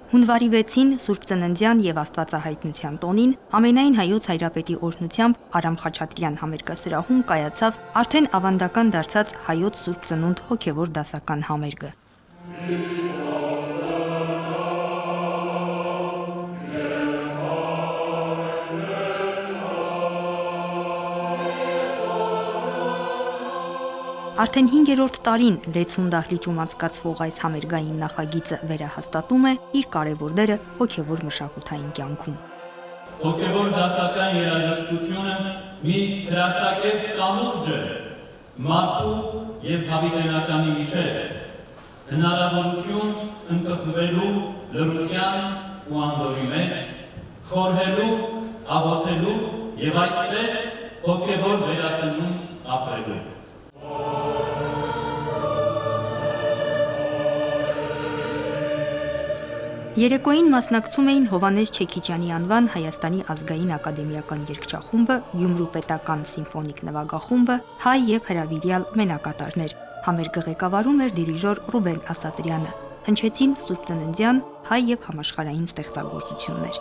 Հունվարի 6-ին Սուրբ Ծննդյան եւ Աստվածահայտնության տոնին ամենայն հայոց հայրապետի օրհնությամբ Արամ Խաչատրյան համերգասրահում կայացավ արդեն ավանդական դարձած հայոց Սուրբ Ծնունդ հոգևոր դասական համերգը։ Արդեն 5-րդ տարին Լեցուն դահլիճում անցկացվող այս համերգային նախագիծը վերահաստատում է իր կարևոր դերը հոգևոր մշակութային կյանքում։ Հոգևոր դասական երաժշտությունը մի հրաշագետ կամուրջ է մարդու եւ հավիտենականի միջեւ, հնարավորություն ընկղմվելու լռության ու անդորի մեջ, խորհելու, աղոթելու եւ այդպես հոգևոր վերածնունդ ապրելու։ Երեկոյին մասնակցում էին Հովհաննես Չեքիջյանի անվան Հայաստանի ազգային ակադեմիական երգչախումբը, Գյումրու պետական սիմֆոնիկ նվագախումբը, հայ եւ հրավիրյալ մենակատարներ։ Համերգը ղեկավարում էր դիրիժոր Ռուբեն Ասատրյանը։ Հնչեցին Սուրբ Ծննդյան, հայ եւ համաշխարհային ստեղծագործություններ։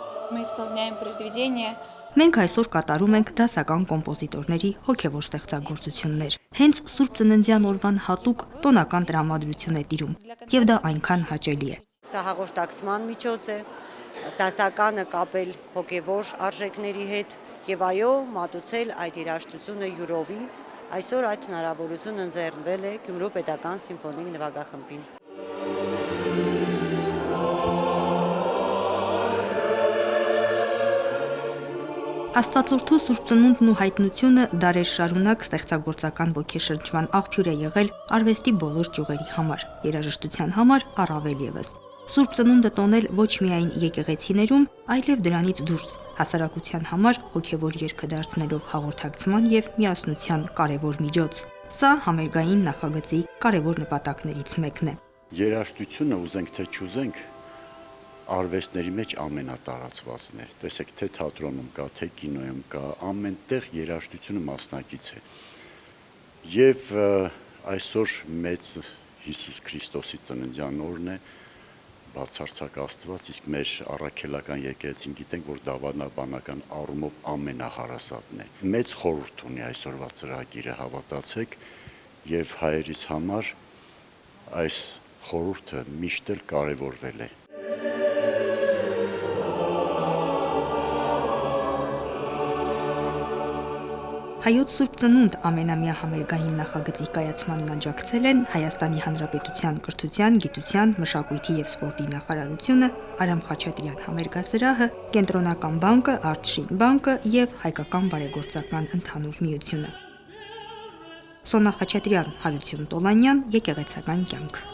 Մենք այսօր կատարում ենք դասական կոմպոզիտորների հոգևոր ստեղծագործություններ։ Հենց Սուրբ Ծննդյան օրվան հատուկ տոնական տրամադրություն է տիրում, եւ դա այնքան հաճելի է։ Սա հաղորդակցման միջոց է, դասականը կապել հոգևոր արժեքների հետ եւ այո, մատուցել այդ երաժշտությունը յուրովի։ Այսօր այդ հնարավորությունը ընձեռնվել է Գյումրու պետական սիմֆոնիկ նվագախմբին։ Աստվածորդու Սուրբ Ծնունդն ու հայտնությունը դարեր շարունակ ստեղծագործական ոգեշրջման աղբյուր է եղել արվեստի բոլոր ճյուղերի համար, երաժշտության համար առավել եւս։ Սուրբ Ծնունդը տոնել ոչ միայն եկեղեցիներում, այլև դրանից դուրս, հասարակության համար հոգևոր երգը դարձնելով հաղորդակցման եւ միասնության կարևոր միջոց։ Սա համերգային նախագծի կարևոր նպատակներից մեկն է։ Երաժշտությունը ուզենք թե չուզենք արվեստների մեջ ամենատարածվածն է։ Տեսեք, թե թատրոնում կա, թե կինոյում կա, ամենտեղ երաժշտությունը մասնակից է։ Եվ այսօր մեծ Հիսուս Քրիստոսի ծննդյան օրն է, բացարձակ Աստված, իսկ մեր առաքելական եկեղեցին գիտենք, որ դավանաբանական առումով ամենահարասատն է։ Մեծ խորհուրդ ունի այսօրվա ծրագիրը, հավատացեք, եւ հայերիս համար այս խորհուրդը միշտ էլ կարևորվել է։ Հայոց Սուրբ Ծնունդ ամենամյա համերգային նախագծի կայացմանն աջակցել են Հայաստանի Հանրապետության կրթության, գիտության, մշակույթի եւ սպորտի նախարարությունը, Արամ Խաչատրյան համերգասրահը, Կենտրոնական բանկը, Արտշին բանկը եւ Հայկական բարեգործական ընդհանուր միությունը։ Սոնա Խաչատրյան, Հարություն Տոլանյան, Եկեղեցական կյանք։